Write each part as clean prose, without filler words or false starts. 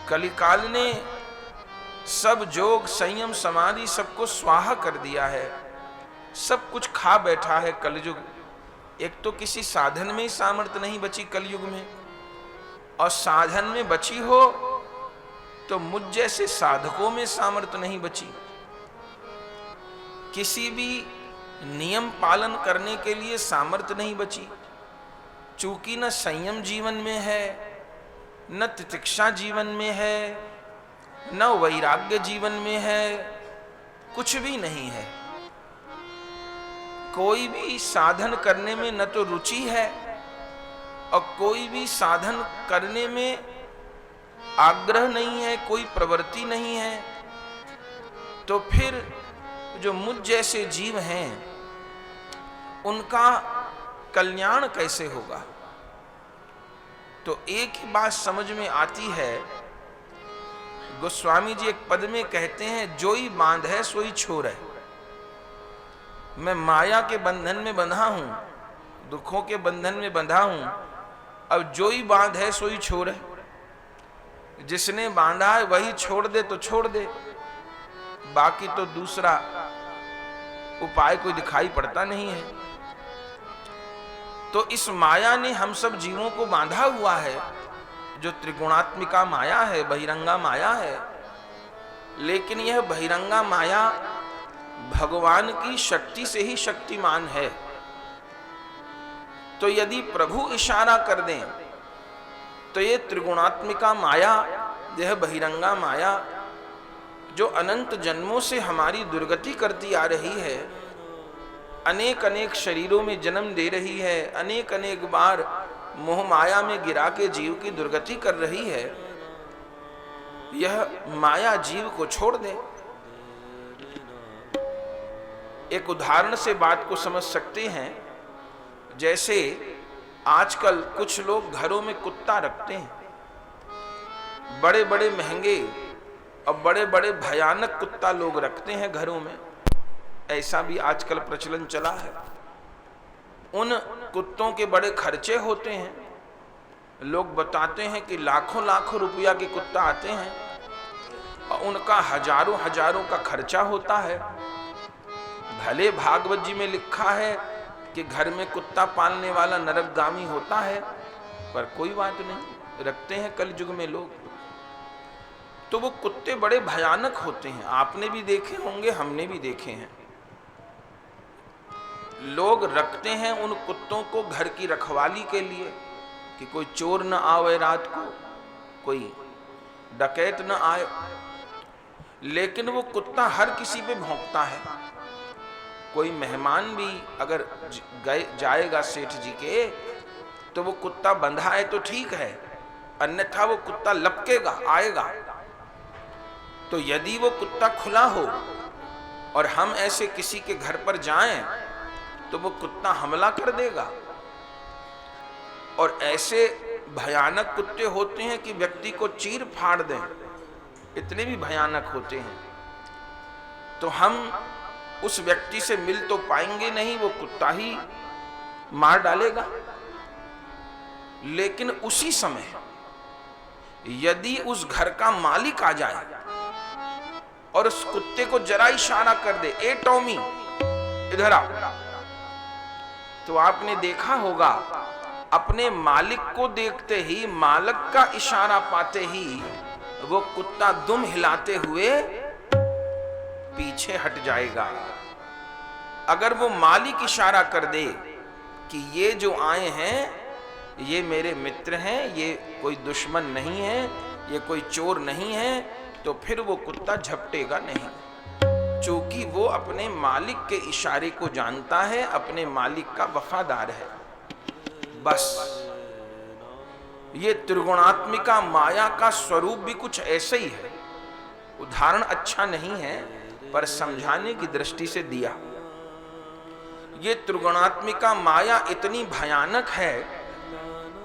कलिकाल ने सब जोग संयम समाधि सबको स्वाहा कर दिया है, सब कुछ खा बैठा है कलयुग। एक तो किसी साधन में ही सामर्थ्य नहीं बची कलयुग में, और साधन में बची हो तो मुझ जैसे साधकों में सामर्थ्य नहीं बची। किसी भी नियम पालन करने के लिए सामर्थ्य नहीं बची, चूंकि न संयम जीवन में है, न तितिक्षा जीवन में है, न वैराग्य जीवन में है, कुछ भी नहीं है। कोई भी साधन करने में न तो रुचि है और कोई भी साधन करने में आग्रह नहीं है, कोई प्रवृत्ति नहीं है। तो फिर जो मुझ जैसे जीव हैं उनका कल्याण कैसे होगा? तो एक ही बात समझ में आती है। गोस्वामी जी एक पद में कहते हैं, जो ही बांध है सोई छोर है। मैं माया के बंधन में बंधा हूं, दुखों के बंधन में बंधा हूं, अब जो ही बांध है सोई छोर है। जिसने बांधा है वही छोड़ दे तो छोड़ दे, बाकी तो दूसरा उपाय कोई दिखाई पड़ता नहीं है। तो इस माया ने हम सब जीवों को बांधा हुआ है, जो त्रिगुणात्मिका माया है, बहिरंगा माया है। लेकिन यह बहिरंगा माया भगवान की शक्ति से ही शक्तिमान है। तो यदि प्रभु इशारा कर दें तो ये त्रिगुणात्मिका माया, यह बहिरंगा माया जो अनंत जन्मों से हमारी दुर्गति करती आ रही है, अनेक अनेक शरीरों में जन्म दे रही है, अनेक अनेक बार मोह माया में गिरा के जीव की दुर्गति कर रही है, यह माया जीव को छोड़ दे। एक उदाहरण से बात को समझ सकते हैं। जैसे आजकल कुछ लोग घरों में कुत्ता रखते हैं, बड़े बड़े महंगे और बड़े बड़े भयानक कुत्ता लोग रखते हैं घरों में, ऐसा भी आजकल प्रचलन चला है। उन कुत्तों के बड़े खर्चे होते हैं, लोग बताते हैं कि लाखों लाखों रुपया के कुत्ता आते हैं और उनका हजारों हजारों का खर्चा होता है। भले भागवत जी में लिखा है कि घर में कुत्ता पालने वाला नरकगामी होता है, पर कोई बात नहीं, रखते हैं कलयुग में लोग। तो वो कुत्ते बड़े भयानक होते हैं, आपने भी देखे होंगे, हमने भी देखे हैं। लोग रखते हैं उन कुत्तों को घर की रखवाली के लिए कि कोई चोर न आवे रात को, कोई डकैत न आए। लेकिन वो कुत्ता हर किसी पे भौंकता है। कोई मेहमान भी अगर जाएगा सेठ जी के, तो वो कुत्ता बंधा है तो ठीक है, अन्यथा वो कुत्ता लपकेगा, आएगा। तो यदि वो कुत्ता खुला हो और हम ऐसे किसी के घर पर जाएं तो वो कुत्ता हमला कर देगा। और ऐसे भयानक कुत्ते होते हैं कि व्यक्ति को चीर फाड़ दें, इतने भी भयानक होते हैं। तो हम उस व्यक्ति से मिल तो पाएंगे नहीं, वो कुत्ता ही मार डालेगा। लेकिन उसी समय यदि उस घर का मालिक आ जाए और उस कुत्ते को जरा इशारा कर दे, ए टॉमी इधर आ, तो आपने देखा होगा अपने मालिक को देखते ही, मालिक का इशारा पाते ही वो कुत्ता दुम हिलाते हुए पीछे हट जाएगा। अगर वो मालिक इशारा कर दे कि ये जो आए हैं ये मेरे मित्र हैं, ये कोई दुश्मन नहीं है, ये कोई चोर नहीं है, तो फिर वो कुत्ता झपटेगा नहीं, क्योंकि वो अपने मालिक के इशारे को जानता है, अपने मालिक का वफादार है। बस ये त्रिगुणात्मिका माया का स्वरूप भी कुछ ऐसे ही है। उदाहरण अच्छा नहीं है पर समझाने की दृष्टि से दिया। ये त्रिगुणात्मिका माया इतनी भयानक है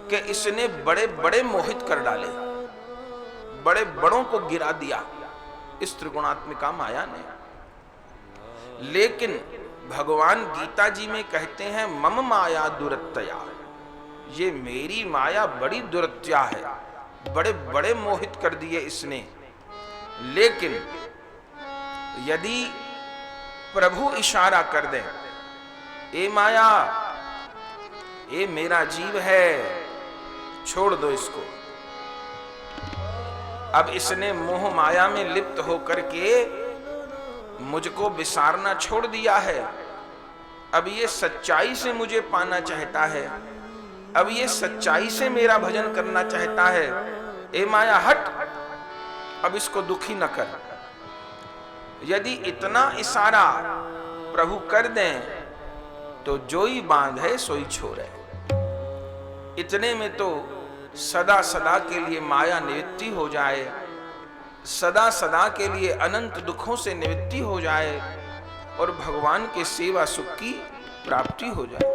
कि इसने बड़े बड़े मोहित कर डाले, बड़े बड़ों को गिरा दिया इस त्रिगुणात्मिका माया ने। लेकिन भगवान गीता जी में कहते हैं, मम माया दुरत्या, ये मेरी माया बड़ी दुरत्या है, बड़े बड़े मोहित कर दिए इसने। लेकिन यदि प्रभु इशारा कर दे, ए माया, ये मेरा जीव है, छोड़ दो इसको। अब इसने मोह माया में लिप्त होकर के मुझको विसारना छोड़ दिया है। अब ये सच्चाई से मुझे पाना चाहता है, अब ये सच्चाई से मेरा भजन करना चाहता है। ए माया हट, अब इसको दुखी न कर। यदि इतना इशारा प्रभु कर दें तो जोई बांधे सोई छोड़े। इतने में तो सदा सदा के लिए माया निवृत्ति हो जाए, सदा सदा के लिए अनंत दुखों से निवृत्ति हो जाए और भगवान के सेवा सुख की प्राप्ति हो जाए।